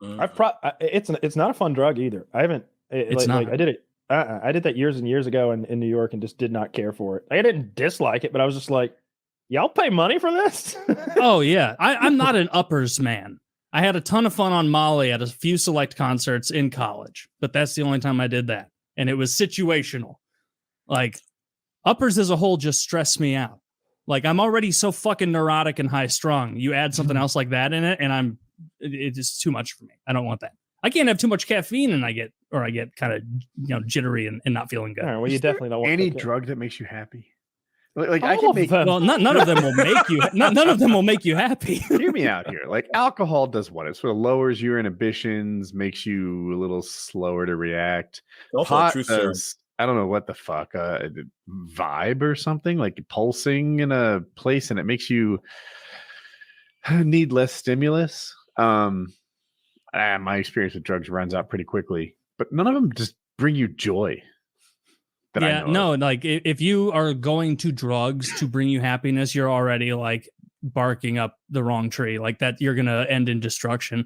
It's not a fun drug either. I haven't. It's not. I did it. I did that years and years ago in New York and just did not care for it. I didn't dislike it, but I was just like, y'all pay money for this? Oh yeah, I'm not an uppers man. I had a ton of fun on Molly at a few select concerts in college, but that's the only time I did that, and it was situational. Like uppers as a whole just stress me out. Like I'm already so fucking neurotic and high strung. You add something else like that in it, and it's just too much for me. I don't want that. I can't have too much caffeine, and I get kind of jittery and not feeling good. All right, well, you definitely don't want any drug that makes you happy. Like I can make well, none of them will make you. None of them will make you happy. Hear me out here. Like alcohol does what? It sort of lowers your inhibitions, makes you a little slower to react. Also, Pot does, I don't know what the fuck, vibe or something, like pulsing in a place, and it makes you need less stimulus. My experience with drugs runs out pretty quickly, but none of them just bring you joy. Like if you are going to drugs to bring you happiness, you're already like barking up the wrong tree. Like that, you're gonna end in destruction.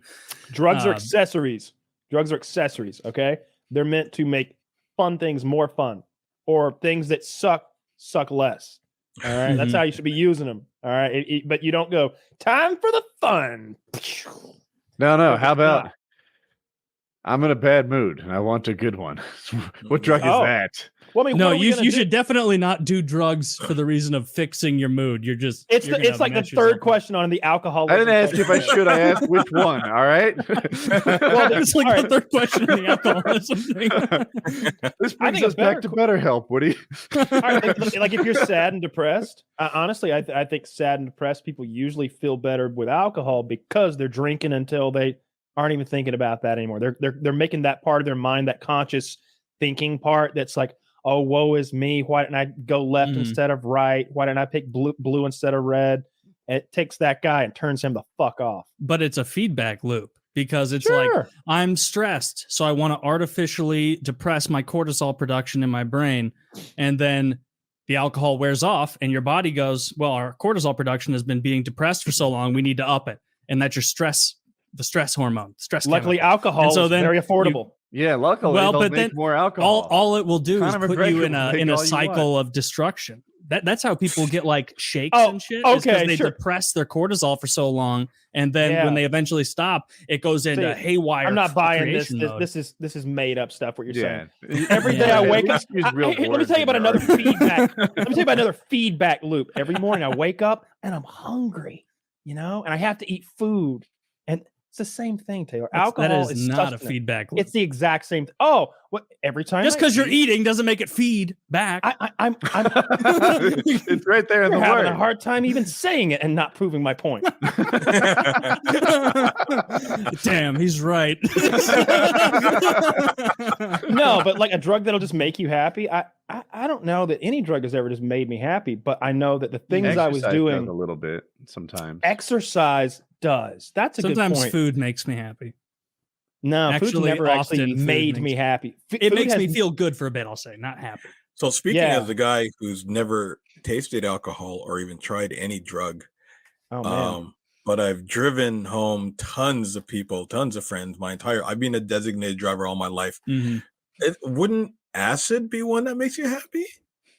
Drugs are accessories. Drugs are accessories. Okay, they're meant to make fun things more fun, or things that suck less. All right, that's how you should be using them. All right, but you don't go time for the fun. No. How about I'm in a bad mood and I want a good one? What drug is that? Well, I mean, no, you should definitely not do drugs for the reason of fixing your mood. You're just it's like the third question on the alcohol. I didn't ask if I should. I asked which one. All right. Well, it's like the third question on the alcoholism thing. This brings us back to BetterHelp, Woody. Like if you're sad and depressed, honestly, I think sad and depressed people usually feel better with alcohol because they're drinking until they aren't even thinking about that anymore. They're making that part of their mind, that conscious thinking part, that's like, oh, woe is me. Why didn't I go left instead of right? Why didn't I pick blue instead of red? It takes that guy and turns him the fuck off. But it's a feedback loop because it's like, I'm stressed, so I want to artificially depress my cortisol production in my brain. And then the alcohol wears off and your body goes, well, our cortisol production has been being depressed for so long, we need to up it. And that's your stress, the stress hormone, stress. Luckily, alcohol is very affordable. Luckily, but then more alcohol. All it will do is put you in a cycle of destruction. That's how people get like shakes and shit. Okay, they depress their cortisol for so long, and then when they eventually stop, it goes into haywire. I'm not buying this. This is made up stuff. What you're saying? Every day I wake up. Let me tell you about another feedback. Let me tell you about another feedback loop. Every morning I wake up and I'm hungry, and I have to eat food. And it's the same thing, Taylor. Alcohol is not a feedback loop. It's the exact same. Oh, what? Every time just because you're eating doesn't make it feed back. I'm it's right there in the word. Having a hard time even saying it and not proving my point. Damn, he's right. No, but like a drug that'll just make you happy. I don't know that any drug has ever just made me happy, but I know that the things I was doing a little bit sometimes. Exercise does. That's a good point. Sometimes food makes me happy. No, food never actually made me happy. It makes me feel good for a bit, I'll say, not happy. So speaking as a guy who's never tasted alcohol or even tried any drug, but I've driven home tons of people, tons of friends, I've been a designated driver all my life. Wouldn't acid be one that makes you happy?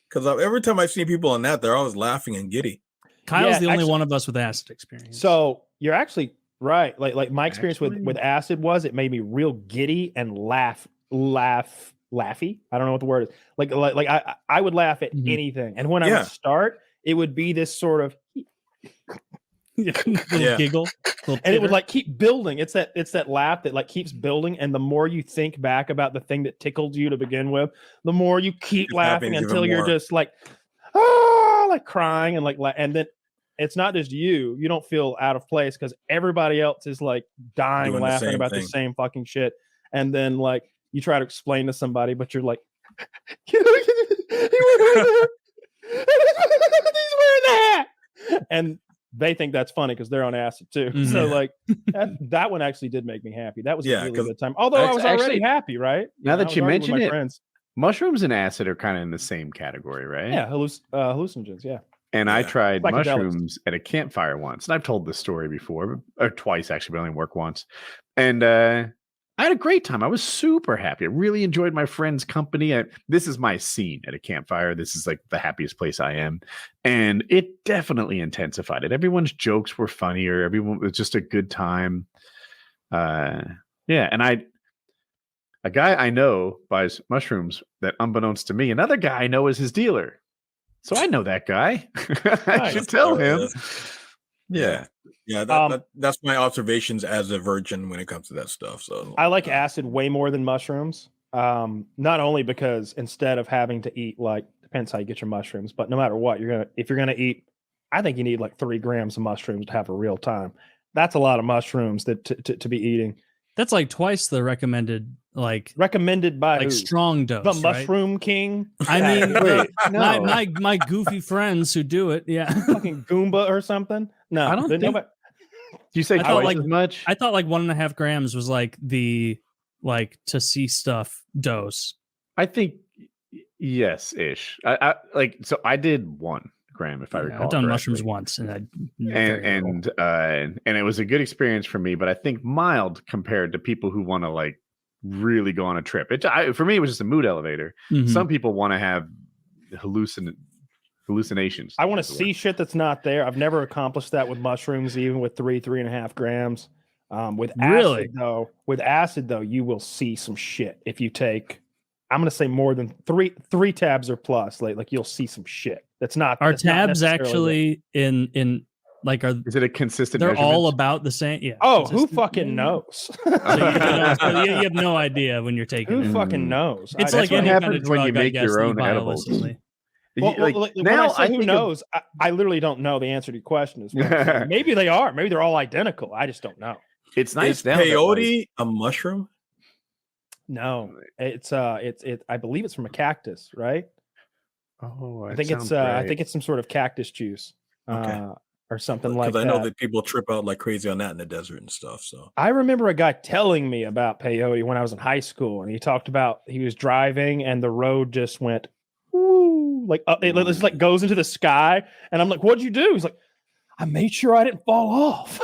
Because every time I've seen people on that, they're always laughing and giddy. Kyle's the only one of us with acid experience. So you're actually right. Like my experience with acid was it made me real giddy and laughy. I don't know what the word is. Like I would laugh at anything. And when I would start, it would be this sort of giggle. And it would like keep building. It's that laugh that like keeps building. And the more you think back about the thing that tickled you to begin with, the more you keep laughing until you're just like, like crying and then it's not just you don't feel out of place because everybody else is like dying laughing about the same fucking shit. And then like you try to explain to somebody, but you're like, he's wearing the hat. And they think that's funny because they're on acid too. So like that one actually did make me happy. That was a really good time. Although I was already happy, right? Now that you mention it, mushrooms and acid are kind of in the same category, right? Yeah, hallucinogens, yeah. And I tried mushrooms at a campfire once. And I've told this story before, or twice actually, but I only worked once. And I had a great time. I was super happy. I really enjoyed my friend's company. This is my scene at a campfire. This is like the happiest place I am. And it definitely intensified it. Everyone's jokes were funnier. Everyone was just a good time. And a guy I know buys mushrooms that, unbeknownst to me, another guy I know is his dealer. So I know that guy. I should tell him. Yeah. That's my observations as a virgin when it comes to that stuff. So I like acid way more than mushrooms. Not only because instead of having to eat, like, depends how you get your mushrooms, but no matter what, if you're gonna eat, I think you need like 3 grams of mushrooms to have a real time. That's a lot of mushrooms to be eating. That's like twice the recommended by like who? strong dose. The Mushroom King. I mean, wait, no. my goofy friends who do it, yeah, fucking Goomba or something. No, I don't think. nobody... Do you say twice as much? I thought like 1.5 grams was like the to see stuff dose. I think yes, ish. I like, so I did 1 gram, if I recall. I've done correctly. mushrooms once, and it was a good experience for me, but I think mild compared to people who want to like really go on a trip. For me, it was just a mood elevator. Mhm. Some people want to have hallucinations. I want to see shit that's not there. I've never accomplished that with mushrooms, even with 3.5 grams. With acid though, you will see some shit if you take. I'm going to say more than three tabs or plus. Like you'll see some shit. That's not. Are that's not tabs actually in like is it a consistent? They're measurement? all about the same. Yeah. Oh, who fucking knows? So you have no idea when you're taking. Who fucking knows? It's That's like what any kind of happens when you drug, I make guess, your that you own buy edibles. illicitly. Well, when now I say who think knows, I literally don't know the answer to your question. As well. Maybe they are. Maybe they're all identical. I just don't know. It's nice. Is peyote a mushroom? No, it's I believe it's from a cactus, right? Oh, I think it's some sort of cactus juice, or something like that. Because I know that people trip out like crazy on that in the desert and stuff. So I remember a guy telling me about peyote when I was in high school, and he talked about he was driving and the road just went woo, like up, it just like goes into the sky, and I'm like, "What'd you do?" He's like, "I made sure I didn't fall off."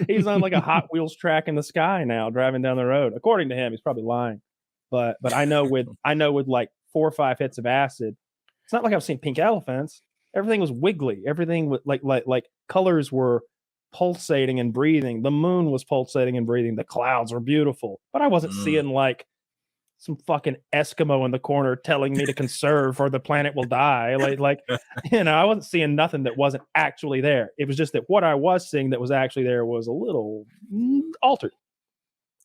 he's on like a Hot Wheels track in the sky now, driving down the road. According to him, he's probably lying, but I know with like 4 or 5 hits of acid, it's not like I've seen pink elephants. Everything was wiggly. Everything was like colors were pulsating and breathing. The moon was pulsating and breathing. The clouds were beautiful, but I wasn't seeing like some fucking Eskimo in the corner telling me to conserve or the planet will die. Like I wasn't seeing nothing that wasn't actually there. It was just that what I was seeing that was actually there was a little altered.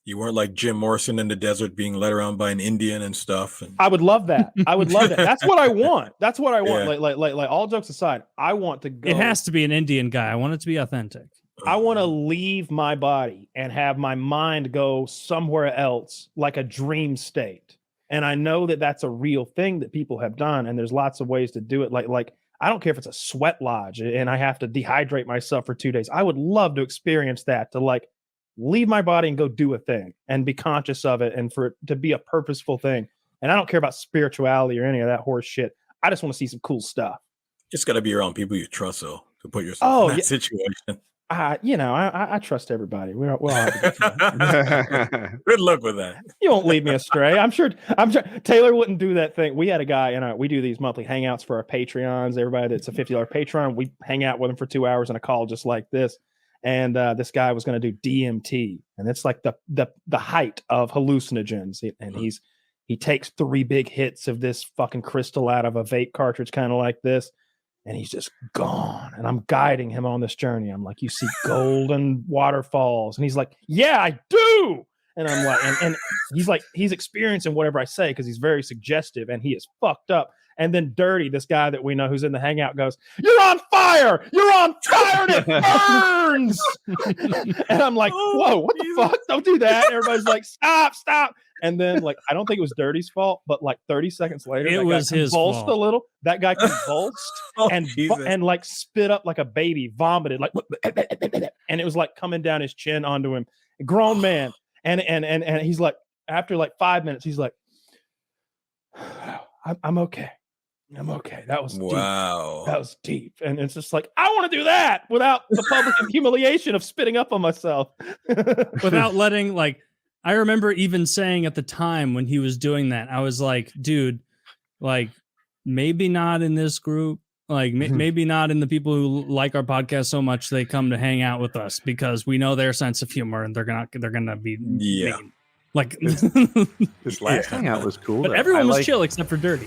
You weren't like Jim Morrison in the desert being led around by an Indian and stuff. I would love that. That's what I want. That's what I want. Yeah. Like all jokes aside, I want to go. It has to be an Indian guy. I want it to be authentic. I want to leave my body and have my mind go somewhere else, like a dream state. And I know that that's a real thing that people have done, and there's lots of ways to do it. Like I don't care if it's a sweat lodge and I have to dehydrate myself for 2 days. I would love to experience that, to like leave my body and go do a thing and be conscious of it, and for it to be a purposeful thing. And I don't care about spirituality or any of that horse shit. I just want to see some cool stuff. Just got to be around people you trust, though, to put yourself in that situation. I trust everybody. We'll all have a good time. Good luck with that. You won't lead me astray. I'm sure Taylor wouldn't do that thing. We had a guy, and we do these monthly hangouts for our Patreons. Everybody that's a $50 Patreon, we hang out with them for 2 hours on a call just like this. And this guy was going to do DMT, and it's like the height of hallucinogens. And he takes 3 big hits of this fucking crystal out of a vape cartridge, kind of like this. And he's just gone. And I'm guiding him on this journey. I'm like, you see golden waterfalls. And he's like, yeah, I do. And I'm like, and he's like, he's experiencing whatever I say because he's very suggestive and he is fucked up. And then Dirty, this guy that we know who's in the hangout, goes, "You're on fire! You're on fire and it burns!" And I'm like, whoa, what the fuck? Don't do that. Everybody's like, stop. And then, like, I don't think it was Dirty's fault, but like 30 seconds later, it was his fault. A little. That guy convulsed and like spit up like a baby, vomited, like, and it was like coming down his chin onto him. A grown man. And he's like, after like 5 minutes, he's like, I'm okay. I'm okay. That was wow. Deep. That was deep. And it's just like, I want to do that without the public humiliation of spitting up on myself. Without letting, like, I remember even saying at the time when he was doing that, I was like, dude, like, maybe not in this group. Like, maybe not in the people who like our podcast so much they come to hang out with us, because we know their sense of humor and they're gonna be mean. Like this last hangout was cool. But everyone was chill except for Dirty.